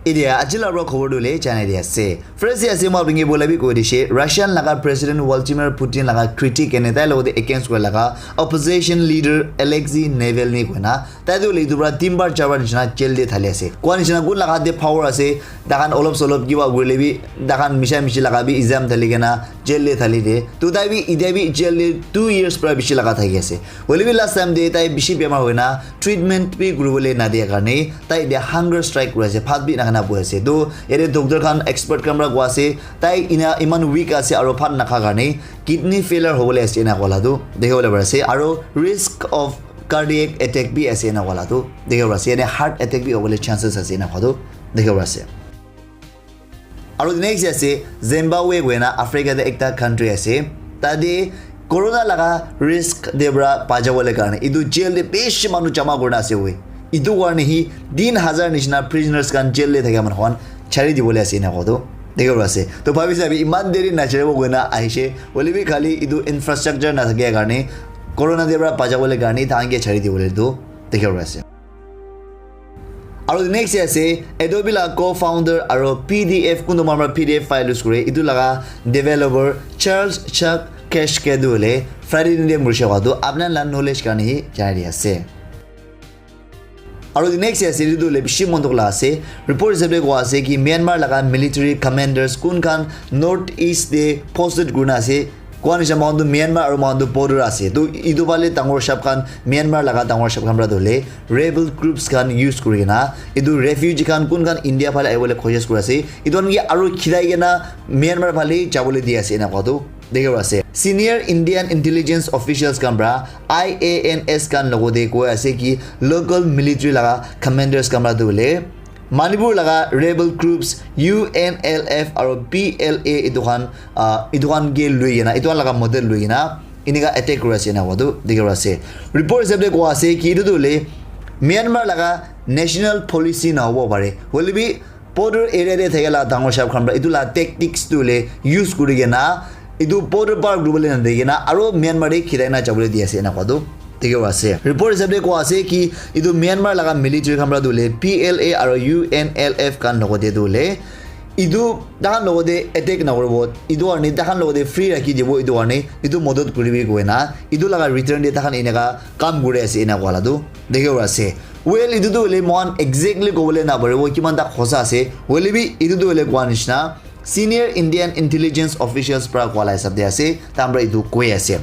Idia ajila ro khobor dole chana dia se first ya se ma bingi bola bi ko dishe Russian laga president Vladimir Putin laga critic ene tai lo de against ko laga opposition leader Alexei Navalny ko na tai do le dubra timbar chabar jina chel de thale ase ko ni jina gun laga de power ase dakan olop solop giwa gule bi dakan misha mishi laga bi exam thali gena jail le thali de tu dai bi ide bi jail le 2 years pra bishi laga thai ase bole bi last time de tai bishi bemar hoina treatment bi guru bole na dia karne tai de hunger strike ko ase phat bi na na bo ase do ere doctor khan expert kamra ko ase tai ina iman weak ase aro phat na kha karne kidney failure hobole ase na kola do dekhole barase aro risk of cardiac attack bi ase na kola do dekhole barase ene heart attack bi hobole chances ase na khodo dekhole barase aro next ase Zimbabwe ko na Africa de ekta country ase tade corona laga risk debra pajawole karne idu jail de besh manu jama gorna ase hoy idu warne hi 3000 nishna prisoners kan jail le thaka man hon chari di bole ase na kodo dekho ase to bhabise abi iman deri na chare gona aise bole bi khali idu infrastructure na thake karne corona debra pajawole karne thange chari di bole do dekho ase aro next ase Adobe la co-founder aro PDF kundo marmar PDF file use kore idu laga developer Charles Chuck Keshkedule Friday Day murshe wado apna la knowledge karne hi chari ase aro next ase idu le bishi mondok la ase report jable ko ase ki Myanmar laga military commanders kun kan north east de posted guna ase Kwan jamandu Myanmar aro mandu border ase to idu bale tangor shap kan Myanmar laga tangor shap kamra dole rebel groups kan use kurina idu refugee kan kun kan India phale aibole khojes kurase idon gi aro khidai gena Myanmar phale jabole di ase na kodu dekho ase senior Indian intelligence officials kamra IANS kan logode ko ase ki local military laga commanders kamra dole Manipur laga rebel groups UNLF aro PLA idukan ge luina idukan laga model luina iniga attack kurase na wadu dekho ase report jable ko ase ki idu dole Myanmar laga national policy na hobo pare holbi border area de thegala dangor shap khamra idula tactics dole use kurigena idu border par global na degena aro Myanmar de khidai na jabule di ase na wadu dekho ase report jable ko ase ki idu Myanmar laga military khamra dole PLA aro UNLF kan logode dole idu dakan logode attack na korbo idu arni dakan logode free rakhi jebo idu arni idu modot kuribi goena idu laga return de dakan inega kam gure ase ina wala du dekho ase well idu dole mon exactly gobole na bare wo kiman da khosa ase welibi idu dole kwanishna senior Indian intelligence officials pra kwala sabde ase tambra idu koi ase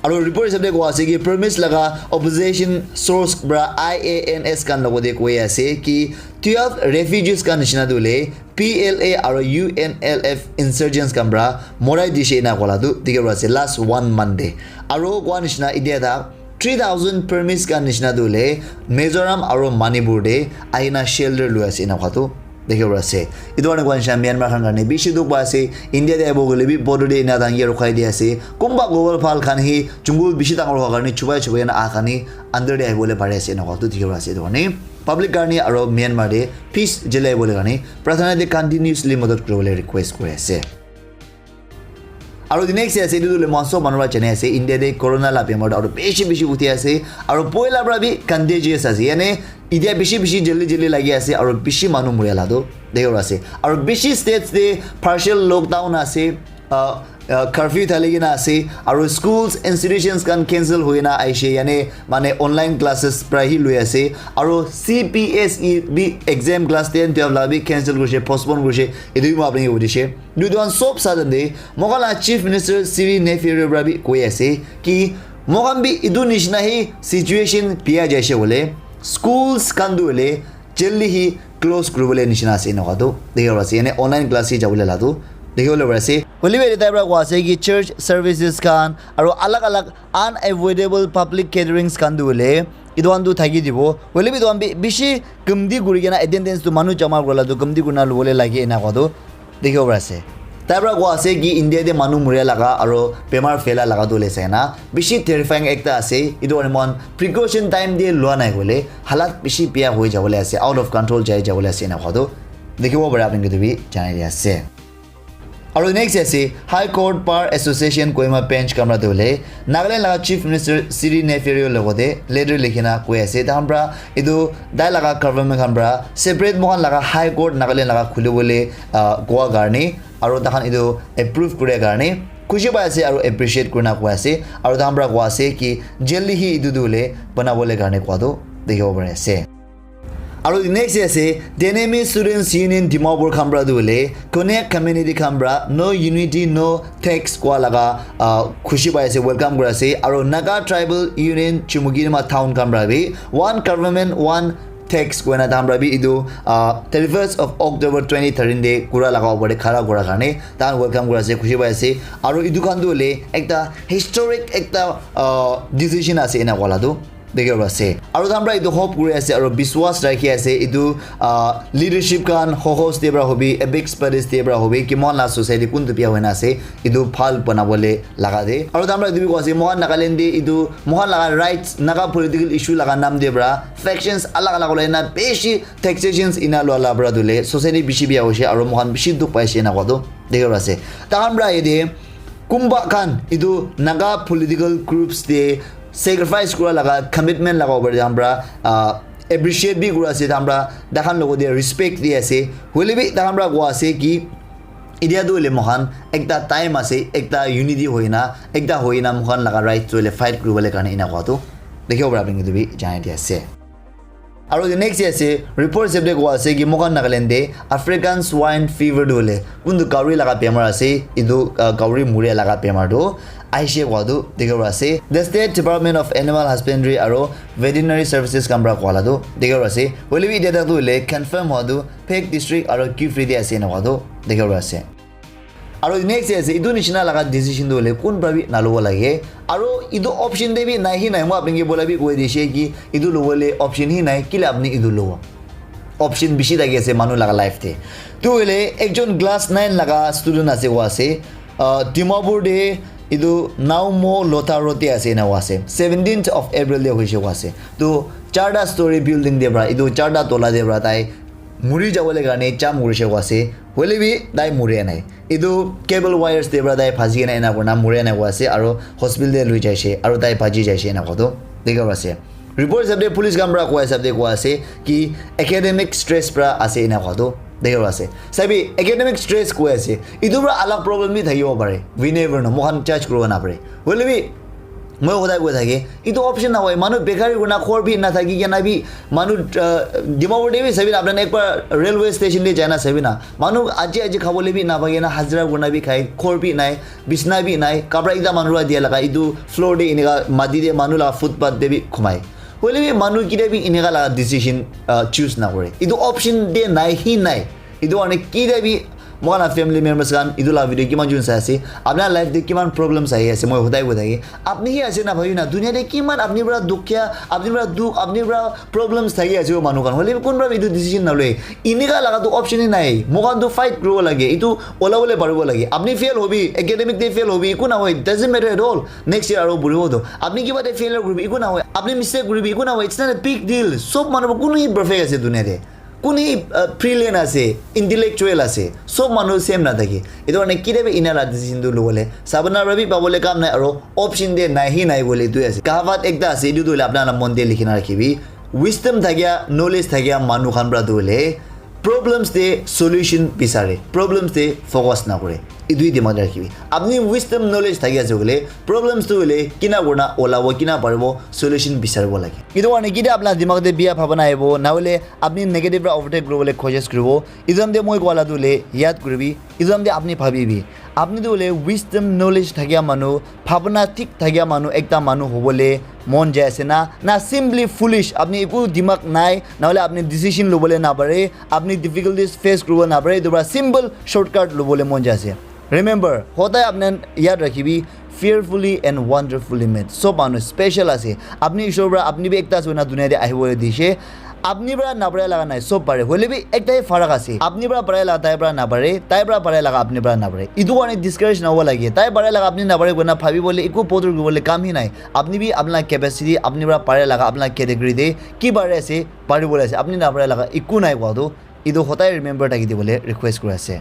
aro report sabde ko ase ki premise laga opposition source bra IANS kan logode koi ase ki 12 refugees kan nishna dole PLA aro UNLF insurgents kan bra morai dishe na kola du dikhe ase last 1 Monday aro ko nishna idea da 3000 permits kan nishna dole Mizoram aro Manipur de aina shelter lu ase na khatu dekho ase idwan kwan sha Myanmar khan karne bishi duk ba ase India de abo gole bi border de na dang yero khai de ase kumba global fal khan hi chungul bishi tangor ho karne chubai na akhani under de bole pare ase na khatu dekho ase done public karne aro Myanmar de peace jelai bole karne prathana de continuously madad krole request kore ase aro next ase idu le monso manura chene ase India de corona la bemar aro bishi uti ase aro poila bra bi contagious ase yani idia bishi jelly lagi ase aro bishi manu muriala do dekho ase aro bishi states de partial lockdown ase curfew thaligina ase aro schools institutions kan cancel hoina aise yani mane online classes prahi lui ase aro CPSE bi exam class 10 12 la bi cancel goshe postpone goshe edu ma apni udishe dudan sob sadande mogala chief minister Siri Napier rabi koi ase ki mogambi idu nishna hi situation pia jaise bole schools kan dule jelly hi close kurubole nishna ase na gado dekho ase yani online class hi jabule ladu dekho le ase Oliver Tabra ko ase ki church services kan aro alag unavoidable public gatherings kan dule idwan du thagi dibo olibi idwan bishi kumdi gurigena attendance tu manu jama gola du kumdi guna lole lagi ena godo dekho ase tabra ko ase ki India de manu muria laga aro bemar fela laga dole sena bishi terrifying ekta ase idwan mon precaution time de loa nai gole halat bishi pia hoi jabole ase out of control jai jabole ase na godo dekhibo bara apni ketu bi janai ase আৰু next আছে হাই court বাৰ association কইমা bench কামৰা দলে নাগালেণ্ড লাগা chief minister চিৰি নেফেৰিঅ লগতে letter লিখিনা কৈ আছে তাহামৰা ইদু দাই লাগা গভৰ্ণমেণ্ট কামৰা সেপাৰেট মহান লাগা হাই কোৰ্ট নাগালেণ্ড লাগা খুলিবলৈ কোৱা কাৰণে আৰু তাহান ইদু এপ্ৰুভ কৰে কাৰণে খুশি পাই আছে আৰু এপ্ৰিচিয়েট কৰি না কৈ আছে আৰু তাহামৰা কোৱা আছে কি জলদি হি ইদু দলে বনাবলৈ কাৰণে কোৱাটো দেখিব পাৰে আছে আৰু নেক্সট আছে ডেনেমি ষ্টুডেণ্টছ ইউনিয়ন ডিমাপুৰ খামৰা দলে কোনে কমিউনিটি খামৰা নো ইউনিটি নো টেক্স কোৱা লাগা খুশি পাই আছে ৱেলকাম কৰি আছে আৰু নাগা ট্ৰাইবেল ইউনিয়ন চুমুগিৰমা টাউন খামৰা বি ওৱান গভৰ্ণমেণ্ট ওৱান টেক্স কোৱা তাহামৰা বি ইদু 31st of October 2013 ডে কুৰা লগাব পাৰে খাৰা কৰাৰ কাৰণে তাহান ৱেলকাম কৰি আছে খুশি পাই আছে আৰু ইদু খান দলে একটা হিষ্টৰিক একটা ডিচিশ্যন আছে এনে কলাটো দেখিব আছে আৰু তাহামৰা ইদু হোপ কৰি আছে আৰু বিশ্বাস ৰাখি আছে ইদু লিডাৰশ্বিপ কান সহজ দেবৰা হবি এবিক্স পাৰিছ দেবৰা হবি কিমান না সোসাইটি কোনটো পিয়া হৈ না আছে ইদু ভাল বনাবলৈ লাগা দে আৰু তাহামৰা ইদু কৈছে মহান নাগালেণ্ড দি ইদু মহান লাগা ৰাইটস নাগা পলিটিকেল ইস্যু লাগা নাম দেবৰা ফেকশনস আলাগ আলাগ লৈ না বেছি টেক্সেশনস ইনা লোৱা বৰা দলে সোসাইটি বেছি বিয়া হৈছে আৰু মহান বেছি দুখ পাইছে না কতো দেখিব আছে তাহামৰা ইদে কুম্বা খান ইদু নাগা পলিটিকেল গ্ৰুপস দে sacrifice kura laga commitment laga over আমরা appreciate bi kura ase আমরা দেখান লোক দিয়ে respect দিয়ে আছে হইলে বি আমরা গো আছে কি ইডিয়া দলে মহান একটা টাইম আছে একটা ইউনিটি হইনা একটা হইনা মহান লাগা রাইট চলে ফাইট করবলে কারণে ইনা কতো দেখিও আপনি কিন্তু বি জানাই দিয়ে আছে আৰু নেক্সট আছে ৰিপৰ্ট সেবলে গো আছে কি মহান নাগালেণ্ডে আফ্ৰিকান সোয়াইন ফিভাৰ দলে কোনটো কাউৰী লাগা বেমাৰ আছে ইদু কাউৰী মুৰে লাগা বেমাৰটো আইছে কোৱাটো দেখিব আছে the state department of animal husbandry আৰু ভেটেৰিনাৰী সাৰ্ভিসেছ কামৰা কোৱাটো দেখিব আছে হলে বি ডেটাটো লে কনফাৰ্ম হোৱাটো ফেক ডিস্ট্ৰিক্ট আৰু কি ফ্ৰী দি আছে নকৱাটো দেখিব আছে আৰু নেক্সট আছে ইদু নিচিনা লাগা ডিসিশন দলে কোন ভাবি নালব লাগে আৰু ইদু অপশন দেবি নাই হি নাই মই আপুনি কি বলাবি কৈ দিছে কি ইদু লবলে অপশন হি নাই কিলা আপনি ইদু লব অপশন বেশি লাগি আছে মানুহ লাগা লাইফতে তো হলে একজন ক্লাস 9 লাগা স্টুডেন্ট আছে ও আছে ডিমাপুৰ দে ইদু নাউমো লতাৰতে আছে না আছে 17th of April দে হৈছে আছে তো চাৰটা ষ্টৰী বিল্ডিং দেবৰা ইদু চাৰটা তলা দেবৰা তাই মুৰি যাবলৈ কাৰণে চাম কৰিছে আছে হলে বি তাই মুৰে নাই ইদু কেবল ওয়্যাৰস দেবৰা তাই ফাজি নাই না কোনা মুৰে নাই আছে আৰু হস্পিটাল দে লৈ যাইছে আৰু তাই ফাজি যাইছে না কতো দেখিব আছে ৰিপৰ্ট সাবদে পুলিশ কামৰা কোৱা সাবদে কোৱা আছে কি একাডেমিক স্ট্ৰেছ পৰা আছে না কতো দেখিব আছে সাবি একাডেমিক স্ট্ৰেছ কৈ আছে ইদুৰ আলাগ প্ৰবলেম বি থাকিব পাৰে উই নেভাৰ নো মহান চাৰ্জ কৰিব না পাৰে হলে বি মই সদায় কৈ থাকে ইটো অপশন না হয় মানুহ বেকাৰী গুণা খৰ বি না থাকি কেনা বি মানুহ ডিমাপুৰ দেবি চাবি আপোনাৰ একবাৰ ৰেলৱে ষ্টেচন দি যায় না চাবি না মানুহ আজি খাবলৈ বি না পাগে না হাজিৰা গুণা বি খাই খৰ বি নাই বিছনা বি নাই কাপৰা ইটা মানুহ দিয়া লাগা ইটো ফ্লোৰ দি এনেকা মাটি দিয়ে মানুহ লাগা ফুটপাথ দেবি ঘুমাই হলে বি মানুহ কিটা বি এনেকা লাগা ডিচিশন চুজ না কৰে ইটো অপশন দিয়ে নাই হি নাই ইটো অনেক কি দেবি মহান ফ্যামিলি মেম্বার্স গান ইদুলা ভিডিও কিমান জুন চাই আছে আপনার লাইফ দিয়ে কিমান প্রবলেমস আহি আছে মই সদায় কৈ থাকি আপনি কি আছে না ভাবি না দুনিয়াতে কিমান আপনি পৰা দুখিয়া আপনি পৰা দুখ আপনি পৰা প্রবলেমস থাকি আছে মানুহ গান হলে কোনবা ইটো ডিসিশন নলয় ইনিকা লাগাটো অপশনই নাই মোকানটো ফাইট কৰিব লাগে ইটো ওলাবলৈ পাৰিব লাগে আপনি fail hobby academic they fail hobby একো না হয় doesn't matter at all next year আৰু বঢ়িব তো আপনি কিবা দে ফেইলিয়াৰ কৰিবি একো না হয় আপনি মিস্টেক কৰিবি একো না হয় ইটস নট এ বিগ ডিল সব মানুহ কোনো পারফেক্ট আছে দুনিয়াতে কোনি প্রিলিয়ন আছে ইন্টেলেকচুয়াল আছে সব মানুহ সেম না থাকে এটা অনেক কি দেবে ইনার ডিসিশন দু লবলে সাবনার রবি পাবলে কাম নাই আৰু অপশন দে নাই হি নাই বলে তুই আছে কাহাবাত একটা আছে ইদু দলে আপনার মন দিয়ে লিখি না রাখিবি উইজডম থাকিয়া নলেজ থাকিয়া মানুহ খান পৰা দলে প্ৰবলেমস দে সলিউশন বিচাৰে প্ৰবলেমস দে ফোকাস না কৰে এই দুই দিমাগ ৰাখিবি আপনি উইজডম নলেজ থাকি আছে বলে প্ৰবলেমস তো হলে কিনা গুণা ওলাব কিনা পাৰব সলিউশন বিচাৰিব লাগে কিন্তু মানে কি আপনাৰ দিমাগতে বিয়া ভাবনা আহিব না হলে আপনি নেগেটিভ ওভাৰটেক কৰিবলৈ খোজেস কৰিব ইজন দে মই কোৱালা দলে ইয়াদ কৰিবি ইজন দে আপনি ভাবিবি আপনি দলে উইজডম নলেজ থাকিয়া মানুহ ভাবনা ঠিক থাকিয়া মানুহ একটা মানুহ হ'বলে মন যায় আছে না সিম্পলি ফুলিশ আপনি একো দিমাগ নাই না হলে আপনি ডিসিশন লবলৈ না পাৰে আপনি ডিফিকাল্টিজ ফেস কৰিব না পাৰে দুবা সিম্পল শর্টকাট লবলৈ মন যায় আছে রিমেম্বার সদায় আপনার ইয়াদ রাখিবি ফিয়ারফুলি এন্ড ওয়ান্ডারফুলি মেড সব মানুষ স্পেশাল আছে আপনি ঈশ্বর আপনি বি একটা না দুনিয়াতে আহিবলৈ দিছে আপনি পৰা নাপাৰে লাগা নাই সব পাৰে হলে বি একটাই ফাৰাক আছে আপনি পৰা পাৰে লাগা তাই পৰা নাপাৰে তাই পৰা পাৰে লাগা আপনি পৰা নাপাৰে ইটো অনেক ডিসকাৰেজ নহব লাগে তাই পাৰে লাগা আপনি নাপাৰে কোনা ভাবিবলৈ একো পদৰ কৰিবলৈ কামই নাই আপনি বি আপনাৰ ক্যাপাসিটি আপনি পৰা পাৰে লাগা আপনাৰ ক্যাটেগৰি দে কি পাৰে আছে পাৰিবলৈ আছে আপনি নাপাৰে লাগা একো নাই কোৱাটো ইটো সদায় ৰিমেম্বাৰ থাকি দিবলৈ ৰিকুয়েস্ট কৰি আছে